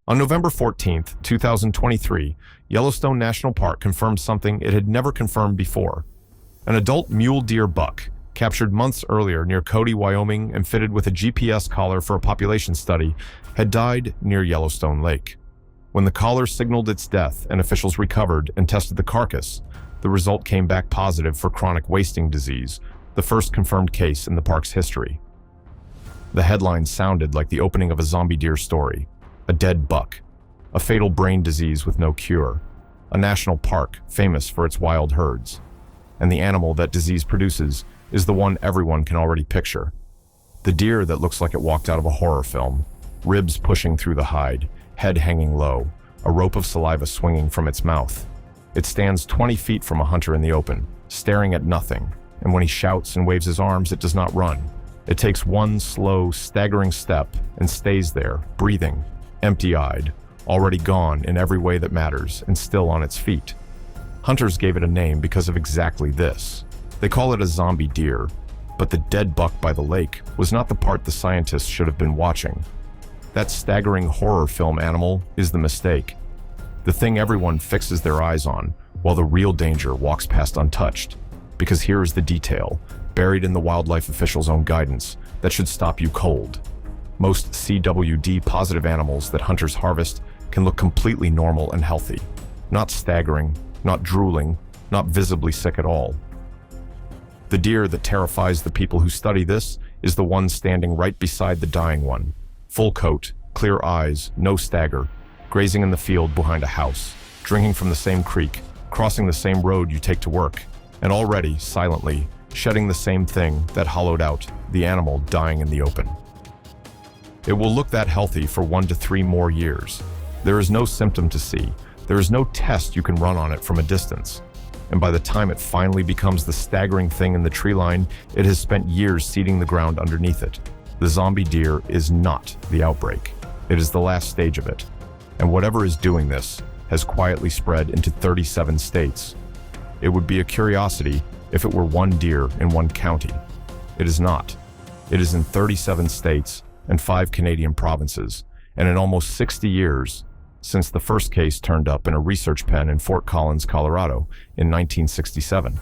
On November 14, 2023, Yellowstone National Park confirmed something it had never confirmed before. An adult mule deer buck, captured months earlier near Cody, Wyoming, and fitted with a GPS collar for a population study, had died near Yellowstone Lake. When the collar signaled its death and officials recovered and tested the carcass, the result came back positive for chronic wasting disease, the first confirmed case in the park's history. The headline sounded like the opening of a zombie deer story. A dead buck, a fatal brain disease with no cure, a national park famous for its wild herds. And the animal that disease produces is the one everyone can already picture. The deer that looks like it walked out of a horror film, ribs pushing through the hide, head hanging low, a rope of saliva swinging from its mouth. It stands 20 feet from a hunter in the open, staring at nothing, and when he shouts and waves his arms, it does not run. It takes one slow, staggering step and stays there, breathing, empty-eyed, already gone in every way that matters, and still on its feet. Hunters gave it a name because of exactly this. They call it a zombie deer, but the dead buck by the lake was not the part the scientists should have been watching. That staggering horror film animal is the mistake. The thing everyone fixes their eyes on, while the real danger walks past untouched. Because here is the detail, buried in the wildlife officials' own guidance, that should stop you cold. Most CWD-positive animals that hunters harvest can look completely normal and healthy. Not staggering, not drooling, not visibly sick at all. The deer that terrifies the people who study this is the one standing right beside the dying one. Full coat, clear eyes, no stagger, grazing in the field behind a house, drinking from the same creek, crossing the same road you take to work, and already, silently, shedding the same thing that hollowed out the animal dying in the open. It will look that healthy for 1 to 3 more years. There is no symptom to see. There is no test you can run on it from a distance. And by the time it finally becomes the staggering thing in the tree line, it has spent years seeding the ground underneath it. The zombie deer is not the outbreak. It is the last stage of it. And whatever is doing this has quietly spread into 37 states. It would be a curiosity if it were one deer in one county. It is not. It is in 37 states and 5 Canadian provinces, and in almost 60 years since the first case turned up in a research pen in Fort Collins, Colorado in 1967.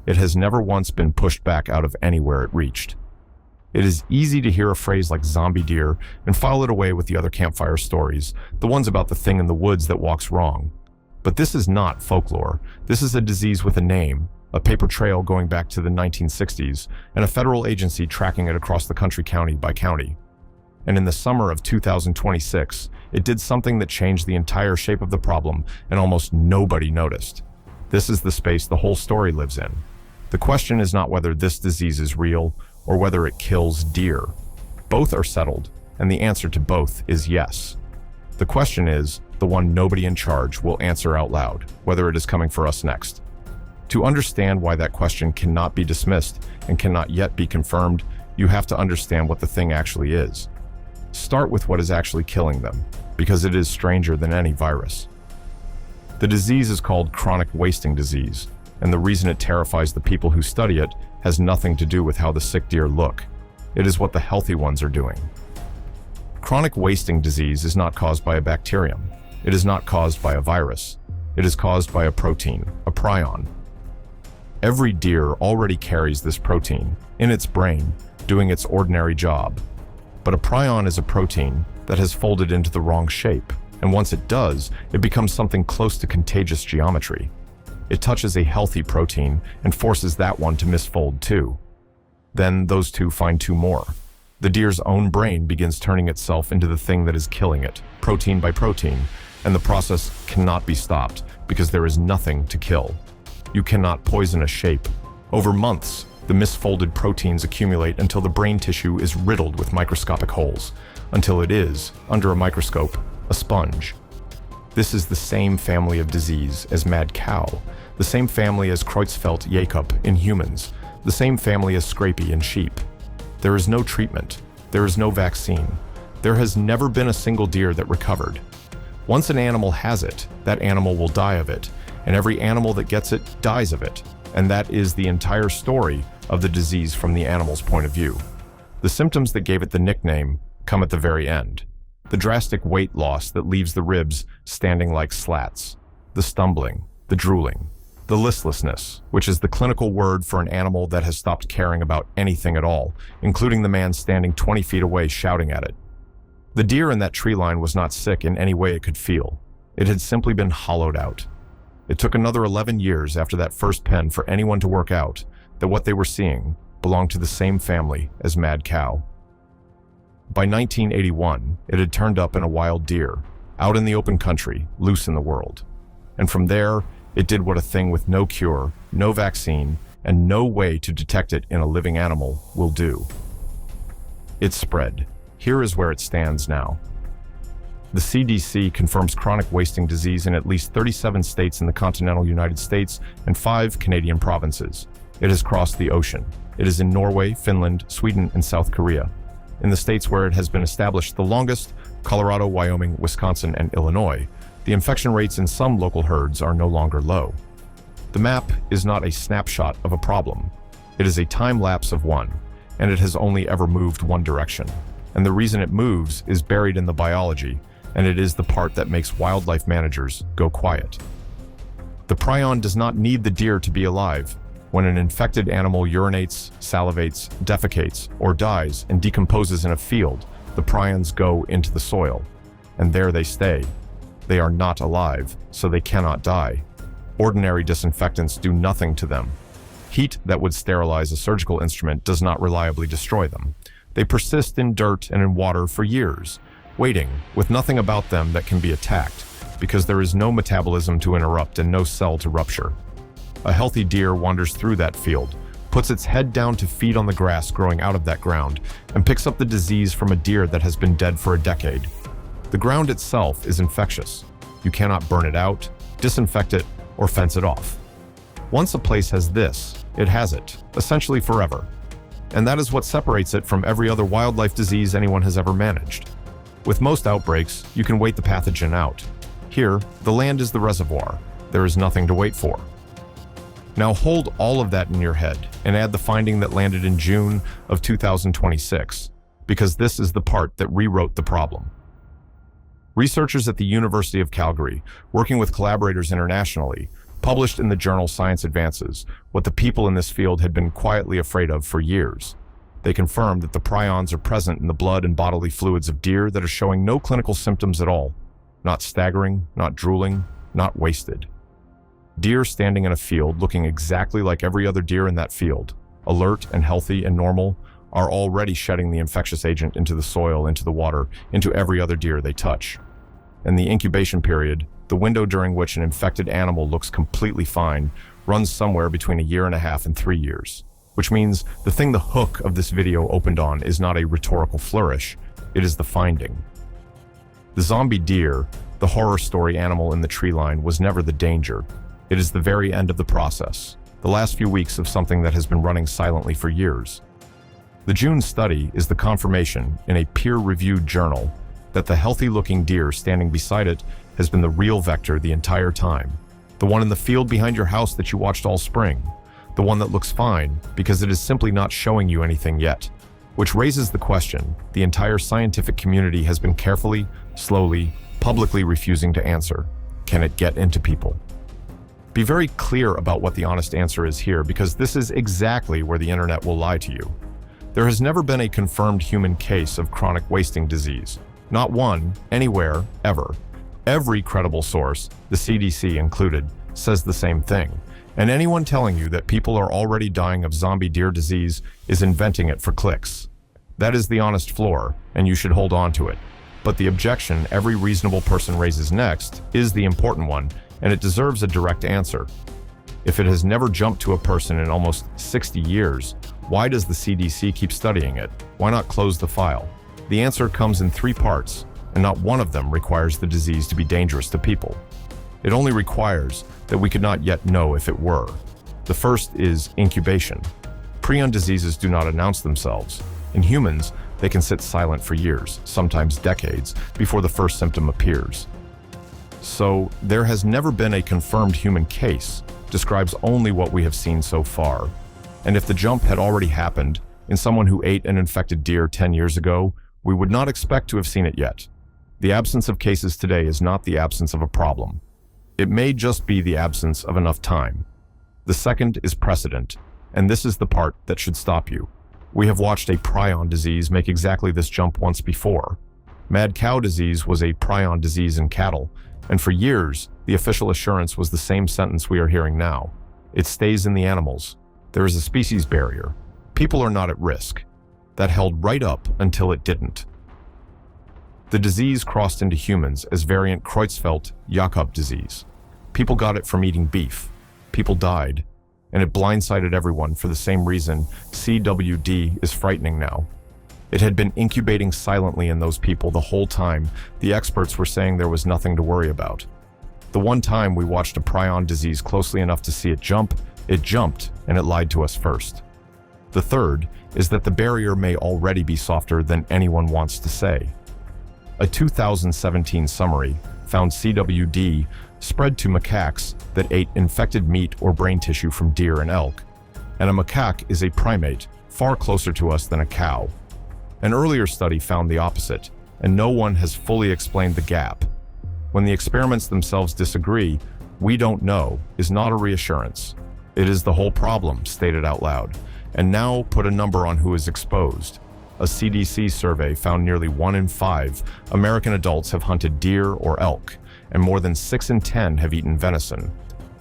It has never once been pushed back out of anywhere it reached. It is easy to hear a phrase like zombie deer and file it away with the other campfire stories, the ones about the thing in the woods that walks wrong. But this is not folklore. This is a disease with a name, a paper trail going back to the 1960s, and a federal agency tracking it across the country county by county. And in the summer of 2026, it did something that changed the entire shape of the problem, and almost nobody noticed. This is the space the whole story lives in. The question is not whether this disease is real, or whether it kills deer. Both are settled, and the answer to both is yes. The question is, the one nobody in charge will answer out loud, whether it is coming for us next. To understand why that question cannot be dismissed and cannot yet be confirmed, you have to understand what the thing actually is. Start with what is actually killing them, because it is stranger than any virus. The disease is called chronic wasting disease, and the reason it terrifies the people who study it has nothing to do with how the sick deer look. It is what the healthy ones are doing. Chronic wasting disease is not caused by a bacterium. It is not caused by a virus. It is caused by a protein, a prion. Every deer already carries this protein in its brain, doing its ordinary job. But a prion is a protein that has folded into the wrong shape, and once it does, it becomes something close to contagious geometry. It touches a healthy protein and forces that one to misfold too. Then those two find 2 more. The deer's own brain begins turning itself into the thing that is killing it, protein by protein, and the process cannot be stopped because there is nothing to kill. You cannot poison a shape. Over months, the misfolded proteins accumulate until the brain tissue is riddled with microscopic holes, until it is, under a microscope, a sponge. This is the same family of disease as mad cow, the same family as Creutzfeldt-Jakob in humans, the same family as scrapie in sheep. There is no treatment. There is no vaccine. There has never been a single deer that recovered. Once an animal has it, that animal will die of it, and every animal that gets it dies of it. And that is the entire story of the disease from the animal's point of view. The symptoms that gave it the nickname come at the very end. The drastic weight loss that leaves the ribs standing like slats. The stumbling, the drooling, the listlessness, which is the clinical word for an animal that has stopped caring about anything at all, including the man standing 20 feet away shouting at it. The deer in that tree line was not sick in any way it could feel. It had simply been hollowed out. It took another 11 years after that first pen for anyone to work out that what they were seeing belonged to the same family as mad cow. By 1981, it had turned up in a wild deer, out in the open country, loose in the world. And from there, it did what a thing with no cure, no vaccine, and no way to detect it in a living animal will do. It spread. Here is where it stands now. The CDC confirms chronic wasting disease in at least 37 states in the continental United States and 5 Canadian provinces. It has crossed the ocean. It is in Norway, Finland, Sweden, and South Korea. In the states where it has been established the longest, Colorado, Wyoming, Wisconsin, and Illinois, the infection rates in some local herds are no longer low. The map is not a snapshot of a problem. It is a time lapse of one, and it has only ever moved one direction. And the reason it moves is buried in the biology, and it is the part that makes wildlife managers go quiet. The prion does not need the deer to be alive. When an infected animal urinates, salivates, defecates, or dies and decomposes in a field, the prions go into the soil, and there they stay. They are not alive, so they cannot die. Ordinary disinfectants do nothing to them. Heat that would sterilize a surgical instrument does not reliably destroy them. They persist in dirt and in water for years, waiting, with nothing about them that can be attacked, because there is no metabolism to interrupt and no cell to rupture. A healthy deer wanders through that field, puts its head down to feed on the grass growing out of that ground, and picks up the disease from a deer that has been dead for a decade. The ground itself is infectious. You cannot burn it out, disinfect it, or fence it off. Once a place has this, it has it, essentially forever. And that is what separates it from every other wildlife disease anyone has ever managed. With most outbreaks, you can wait the pathogen out. Here, the land is the reservoir. There is nothing to wait for. Now hold all of that in your head and add the finding that landed in June of 2026, because this is the part that rewrote the problem. Researchers at the University of Calgary, working with collaborators internationally, published in the journal Science Advances what the people in this field had been quietly afraid of for years. They confirmed that the prions are present in the blood and bodily fluids of deer that are showing no clinical symptoms at all. Not staggering, not drooling, not wasted. Deer standing in a field looking exactly like every other deer in that field, alert and healthy and normal, are already shedding the infectious agent into the soil, into the water, into every other deer they touch. And the incubation period, the window during which an infected animal looks completely fine, runs somewhere between 1.5 years and 3 years. Which means the thing the hook of this video opened on is not a rhetorical flourish, it is the finding. The zombie deer, the horror story animal in the tree line, was never the danger. It is the very end of the process, the last few weeks of something that has been running silently for years. The June study is the confirmation in a peer-reviewed journal that the healthy-looking deer standing beside it has been the real vector the entire time. The one in the field behind your house that you watched all spring. The one that looks fine because it is simply not showing you anything yet. Which raises the question the entire scientific community has been carefully, slowly, publicly refusing to answer. Can it get into people? Be very clear about what the honest answer is here, because this is exactly where the internet will lie to you. There has never been a confirmed human case of chronic wasting disease. Not one, anywhere, ever. Every credible source, the CDC included, says the same thing. And anyone telling you that people are already dying of zombie deer disease is inventing it for clicks. That is the honest floor, and you should hold on to it. But the objection every reasonable person raises next is the important one, and it deserves a direct answer. If it has never jumped to a person in almost 60 years, why does the CDC keep studying it? Why not close the file? The answer comes in 3 parts, and not one of them requires the disease to be dangerous to people. It only requires that we could not yet know if it were. The first is incubation. Prion diseases do not announce themselves. In humans, they can sit silent for years, sometimes decades, before the first symptom appears. So, there has never been a confirmed human case, describes only what we have seen so far. And if the jump had already happened, in someone who ate an infected deer 10 years ago, we would not expect to have seen it yet. The absence of cases today is not the absence of a problem. It may just be the absence of enough time. The second is precedent, and this is the part that should stop you. We have watched a prion disease make exactly this jump once before. Mad cow disease was a prion disease in cattle, and for years, the official assurance was the same sentence we are hearing now. It stays in the animals. There is a species barrier. People are not at risk. That held right up until it didn't. The disease crossed into humans as variant Creutzfeldt-Jakob disease. People got it from eating beef. People died, and it blindsided everyone for the same reason CWD is frightening now. It had been incubating silently in those people the whole time. The experts were saying there was nothing to worry about. The one time we watched a prion disease closely enough to see it jumped, and it lied to us first. The third is that the barrier may already be softer than anyone wants to say. A 2017 summary found CWD spread to macaques that ate infected meat or brain tissue from deer and elk, and a macaque is a primate far closer to us than a cow. An earlier study found the opposite, and no one has fully explained the gap. When the experiments themselves disagree, "we don't know" is not a reassurance. It is the whole problem, stated out loud. And now put a number on who is exposed. A CDC survey found nearly 1 in 5 American adults have hunted deer or elk, and more than 6 in 10 have eaten venison.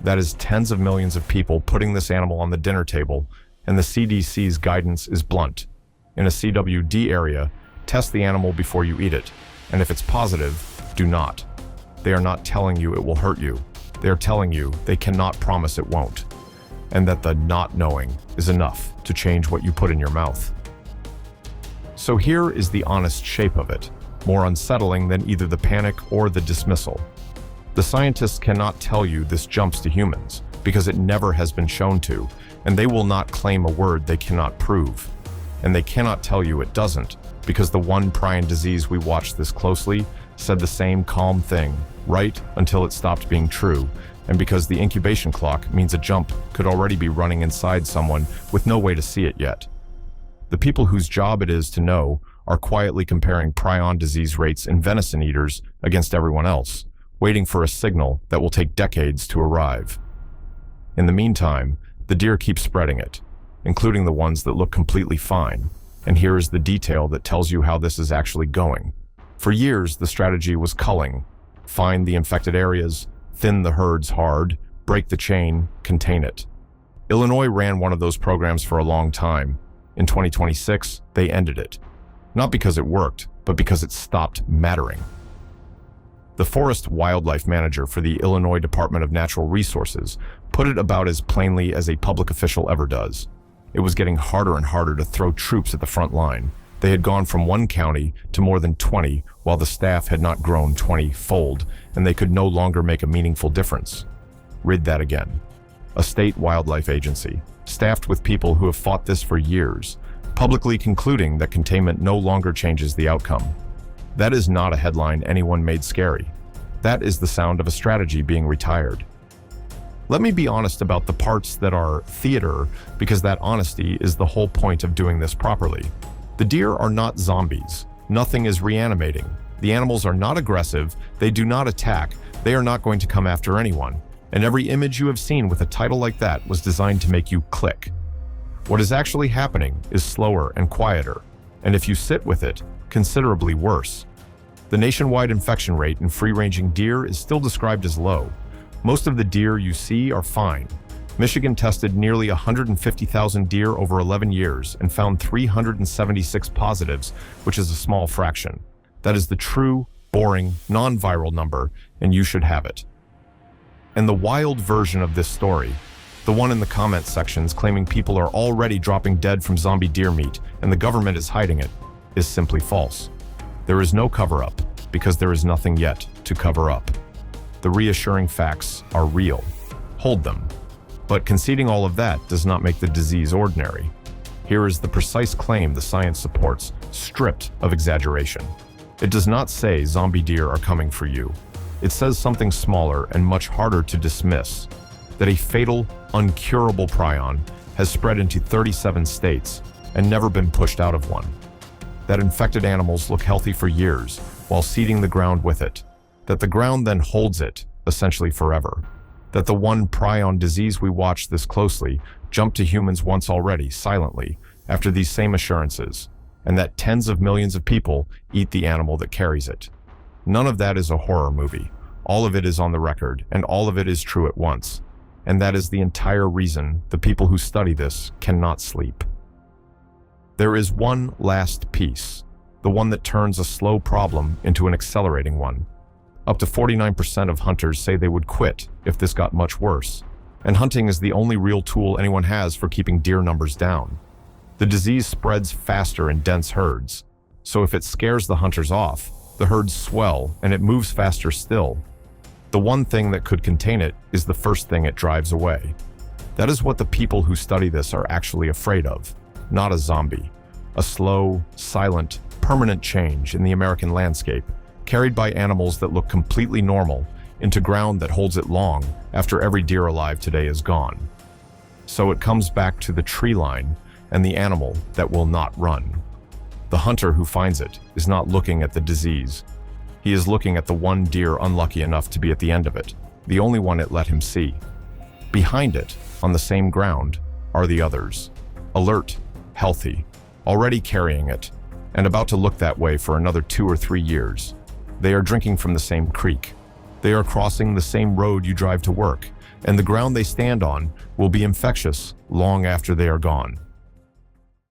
That is tens of millions of people putting this animal on the dinner table, and the CDC's guidance is blunt. In a CWD area, test the animal before you eat it, and if it's positive, do not. They are not telling you it will hurt you. They are telling you they cannot promise it won't, and that the not knowing is enough to change what you put in your mouth. So here is the honest shape of it, more unsettling than either the panic or the dismissal. The scientists cannot tell you this jumps to humans, because it never has been shown to, and they will not claim a word they cannot prove. And they cannot tell you it doesn't, because the one prion disease we watched this closely said the same calm thing, right until it stopped being true, and because the incubation clock means a jump could already be running inside someone with no way to see it yet. The people whose job it is to know are quietly comparing prion disease rates in venison eaters against everyone else, waiting for a signal that will take decades to arrive. In the meantime, the deer keep spreading it, including the ones that look completely fine, and here is the detail that tells you how this is actually going. For years, the strategy was culling. Find the infected areas, thin the herds hard, break the chain, contain it. Illinois ran one of those programs for a long time. In 2026, they ended it. Not because it worked, but because it stopped mattering. The forest wildlife manager for the Illinois Department of Natural Resources put it about as plainly as a public official ever does. It was getting harder and harder to throw troops at the front line. They had gone from 1 county to more than 20, while the staff had not grown 20-fold, and they could no longer make a meaningful difference. Read that again. A state wildlife agency, staffed with people who have fought this for years, publicly concluding that containment no longer changes the outcome. That is not a headline anyone made scary. That is the sound of a strategy being retired. Let me be honest about the parts that are theater, because that honesty is the whole point of doing this properly. The deer are not zombies. Nothing is reanimating. The animals are not aggressive. They do not attack. They are not going to come after anyone. And every image you have seen with a title like that was designed to make you click. What is actually happening is slower and quieter, and if you sit with it, considerably worse. The nationwide infection rate in free-ranging deer is still described as low. Most of the deer you see are fine. Michigan tested nearly 150,000 deer over 11 years and found 376 positives, which is a small fraction. That is the true, boring, non-viral number, and you should have it. And the wild version of this story, the one in the comment sections claiming people are already dropping dead from zombie deer meat and the government is hiding it, is simply false. There is no cover-up, because there is nothing yet to cover up. The reassuring facts are real. Hold them. But conceding all of that does not make the disease ordinary. Here is the precise claim the science supports, stripped of exaggeration. It does not say zombie deer are coming for you. It says something smaller and much harder to dismiss, that a fatal, uncurable prion has spread into 37 states and never been pushed out of one. That infected animals look healthy for years, while seeding the ground with it, that the ground then holds it, essentially forever, that the one prion disease we watched this closely jumped to humans once already, silently, after these same assurances, and that tens of millions of people eat the animal that carries it. None of that is a horror movie. All of it is on the record, and all of it is true at once. And that is the entire reason the people who study this cannot sleep. There is one last piece, the one that turns a slow problem into an accelerating one. Up to 49% of hunters say they would quit if this got much worse, and hunting is the only real tool anyone has for keeping deer numbers down. The disease spreads faster in dense herds, so if it scares the hunters off, the herds swell and it moves faster still. The one thing that could contain it is the first thing it drives away. That is what the people who study this are actually afraid of, not a zombie. A slow, silent, permanent change in the American landscape, carried by animals that look completely normal into ground that holds it long after every deer alive today is gone. So it comes back to the tree line and the animal that will not run. The hunter who finds it is not looking at the disease. He is looking at the one deer unlucky enough to be at the end of it, the only one it let him see. Behind it, on the same ground, are the others, alert, healthy, already carrying it, and about to look that way for another 2 or 3 years. They are drinking from the same creek. They are crossing the same road you drive to work, and the ground they stand on will be infectious long after they are gone.